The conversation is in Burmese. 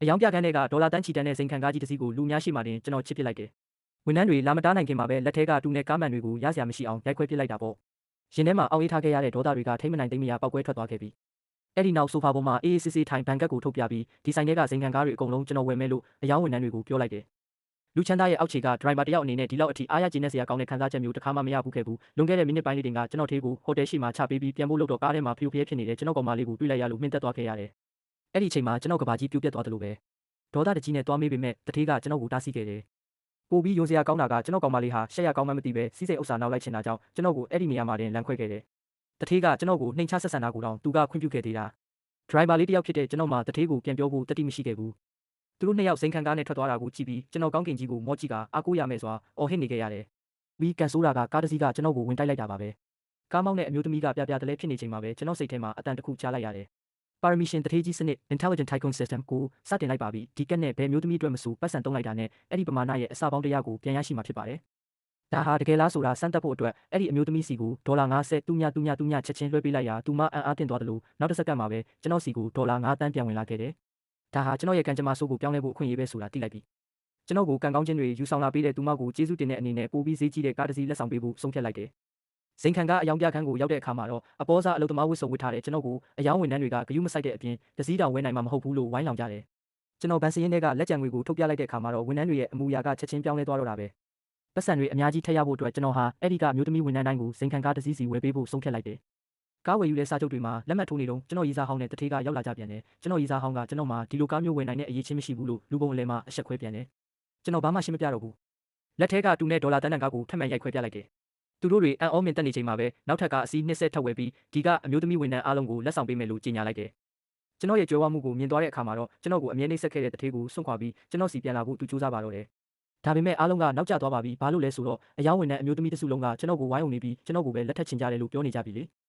အယောင်ပြခန်းတွေကဒေါ်လာတန်းချီတန်းတဲ့စိန်ခံကားကြီးတစ်စီးကိုလူအများရှိမှတင်ကျွန်တော်ချစ်ပစ်လိုက်တယ်။ဝန်ထမ်းတွေလာမတားနိုင်ခင်မှာပဲလက်ထဲကတူနဲ့ကားမှန်တွေကိုရစရာမရှိအောင်ရိုက်ခွဲပစ်လိုက်တာပေါ့။ရင်ထဲမှာအောက်အေးထားခဲ့ရတဲ့ဒေါသတွေကထိမ့်မနိုင်သိမ့်မရပောက်ကွဲထွက်သွားခဲ့ပြီ။အဲ့ဒီနောက်ဆိုဖာပေါ်မှာအေးအေးဆေးဆေးထိုင်ဘန်ကတ်ကိုထုတ်ပြပြီးဒီဆိုင်ထဲကစိန်ခံကားတွေအကုန်လုံးကျွန်တော်ဝယ်မယ်လို့အယောင်ဝန်ထမ်းတွေကိုပြောလိုက်တယ်။လူချမ်းသားရဲ့အောက်ခြေကဒရိုင်ဘာတယောက်အနေနဲ့ဒီလောက်အထိအားရကျေနပ်စရာကောင်းတဲ့ခံစားချက်မျိုးတစ်ခါမှမရဘူးခဲ့ဘူး။လွန်ခဲ့တဲ့မိနစ်ပိုင်းလေးတင်ကကျွန်တော်ထေးကိုဟိုတယ်ရှိမှချပေးပြီးပြန်ဖို့လို့တော့ကားထဲမှာဖျို့ဖျဲဖြစ်နေတဲ့ကျွန်တော်ကောင်မလေးကိုတွေ့လိုက်ရလို့မှင်းသက်သွားခဲ့ရတယ်။အဲ့ဒီအချိန်မှာကျွန်တော်ကဘာကြီးပြိုးပြက်သွားတယ်လို့ပဲဒေါသတကြီးနဲ့တွားမေးပေမဲ့တထေးကကျွန်တော်ကိုတားဆီးခဲ့တယ်။ပိုပြီးယိုစရာကောင်းတာကကျွန်တော်ကောင်မလေးဟာရှက်ရကောင်းမှမသိပဲစီးစိမ်ဥစ္စာနောက်လိုက်ချင်တာကြောင့်ကျွန်တော်ကိုအဲ့ဒီနေရာမှာတင်လမ်းခွဲခဲ့တယ်။တထေးကကျွန်တော်ကိုနှိမ်ချဆက်ဆံတာကိုတောင်သူကခွင့်ပြုခဲ့သေးတာ။ဒရိုင်ဘာလေးတယောက်ဖြစ်တဲ့ကျွန်တော်မှတထေးကိုပြန်ပြောဖို့တတိမရှိခဲ့ဘူး။သူတို့နှစ်ယောက်စိန်ခံကားနဲ့ထွက်သွားတာကိုကြည့်ပြီးကျွန်တော်ကောင်းကင်ကြီးကိုမော့ကြည့်ကအားကိုးရမယ်စွာအော်ဟစ်နေခဲ့ရတယ်။ပြီးကန်ဆိုးတာကကားတစ်စီးကကျွန်တော်ကိုဝင်တိုက်လိုက်တာပါပဲ။ကားမောင်းတဲ့အမျိုးသမီးကပြပြတလဲဖြစ်နေချိန်မှာပဲကျွန်တော်စိတ်ထဲမှာအတန်တစ်ခုကြားလိုက်ရတယ်။ Permission တထေးကြီးစနစ် Intelligent Tycoon System ကိုစတင်လိုက်ပါပြီ။ဒီကက်နဲ့ဘယ်မျိုးသမီးအတွက်မဆိုပတ်စံတုံးလိုက်တာနဲ့အဲ့ဒီပမာဏရဲ့အစပေါင်း100ကိုပြန်ရရှိမှာဖြစ်ပါတယ်။ဒါဟာတကယ်လားဆိုတာစမ်းသပ်ဖို့အတွက်အဲ့ဒီအမျိုးသမီးစီကိုဒေါ်လာ50တူညချက်ချင်းလွှဲပေးလိုက်ရာသူမအံ့အားသင့်သွားတယ်လို့နောက်တစ်စက္ကန့်မှာပဲကျွန်တော်စီကိုဒေါ်လာ9 သန်းပြန်ဝင်လာခဲ့တယ်။ဒါဟာကျွန်တော်ရဲ့ကံကြမ္မာဆိုးကိုပြောင်းလဲဖို့အခွင့်အရေးပဲဆိုတာသိလိုက်ပြီ။ကျွန်တော်ကိုကံကောင်းခြင်းတွေယူဆောင်လာပေးတဲ့သူမကိုကျေးဇူးတင်တဲ့အနေနဲ့ပိုပြီးဈေးကြီးတဲ့ကားတစ်စီးလက်ဆောင်ပေးဖို့ဆုံးဖြတ်လိုက်တယ်။စိန်ခံကားအယောင်ပြခန်းကိုရောက်တဲ့အခါမှာတော့အပေါ်စားအလုပ်သမားဝတ်စုံဝတ်ထားတဲ့ကျွန်တော်ကိုအယောင်ဝန်ထမ်းတွေကဂယုမစိုက်တဲ့အပြင်တစည်းတောင်ဝဲနိုင်မှာမဟုတ်ဘူးလို့ဝိုင်းလောင်ကြတယ်။ကျွန်တော်ဗန်စရင်တွေကလက်ကြံငွေကိုထုတ်ပြလိုက်တဲ့အခါမှာတော့ဝန်ထမ်းတွေရဲ့အမူအရာကချက်ချင်းပြောင်းလဲသွားတော့တာပဲ။ပတ်စံတွေအများကြီးထည့်ရဖို့အတွက်ကျွန်တော်ဟာအဲ့ဒီကမျိုးသမီးဝန်ထမ်းတိုင်းကိုစိန်ခံကားတစ်စီးစီဝယ်ပေးဖို့ဆုံးဖြတ်လိုက်တယ်။ကားဝယ်ယူတဲ့စာချုပ်တွေမှာလက်မှတ်ထိုးနေတော့ကျွန်တော်ရီစားဟောင်းနဲ့တထေးကရောက်လာကြပြန်တယ်။ကျွန်တော်ရီစားဟောင်းကကျွန်တော်မှဒီလိုကားမျိုးဝယ်နိုင်တဲ့အရေးချင်းမရှိဘူးလို့လူပုံအလဲမှာအဆက်ခွဲပြန်တယ်။ကျွန်တော်ဘာမှရှင်းမပြတော့ဘူး။လက်ထဲကတူနဲ့ဒေါ်လာတန်းတန်ကားကိုထပ်မံရိုက်ခွဲပြလိုက်တယ်။သူတို့တွေအံ့ဩမြင်တက်နေချိန်မှာပဲနောက်ထပ်ကအစီးနှစ်ဆက်ထပ်ဝယ်ပြီးဒီကအမျိုးသမီးဝန်ထမ်းအားလုံးကိုလက်ဆောင်ပေးမယ်လို့ကြေညာလိုက်တယ်။ကျွန်တော်ရဲ့ကြွယ်ဝမှုကိုမြင်သွားတဲ့အခါမှာတော့ကျွန်တော်ကိုအမြဲနှိပ်စက်ခဲ့တဲ့တထေးကိုစွန့်ခွာပြီးကျွန်တော်စီပြန်လာဖို့သူကြိုးစားပါတော့တယ်။ဒါပေမဲ့အားလုံးကနောက်ကျသွားပါပြီ။ဘာလို့လဲဆိုတော့အယောင်ဝန်ထမ်းအမျိုးသမီးတစုလုံးကကျွန်တော်ကိုဝိုင်းဝန်းနေပြီးကျွန်တော်ကိုပဲလက်ထပ်ချင်ကြတယ်လို့ပြောနေကြပြီလေ။